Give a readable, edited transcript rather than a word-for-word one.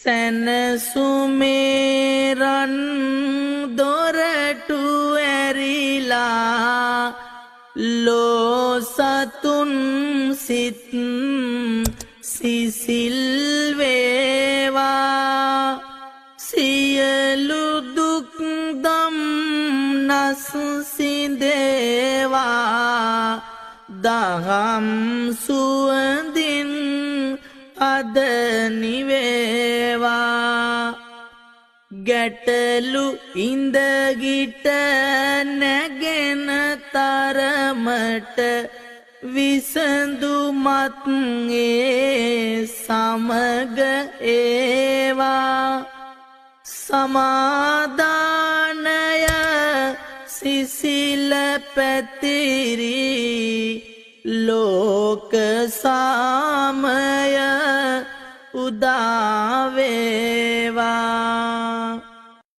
සැනසුමේරන් දොරටු ඇරිලා ලෝ සතුන් සිත් සිසිල් වේවා සියලු දුක් දම් නස්සිඳේවා දහම් සුවඳින් අද නිවේවා ගැටලු ඉඳගිට නැගෙන තරමට විසඳුමත් ඒ සමග ඒවා සමාදානය සිසිල පැතිරි ලෝක සාමය උදාවේවා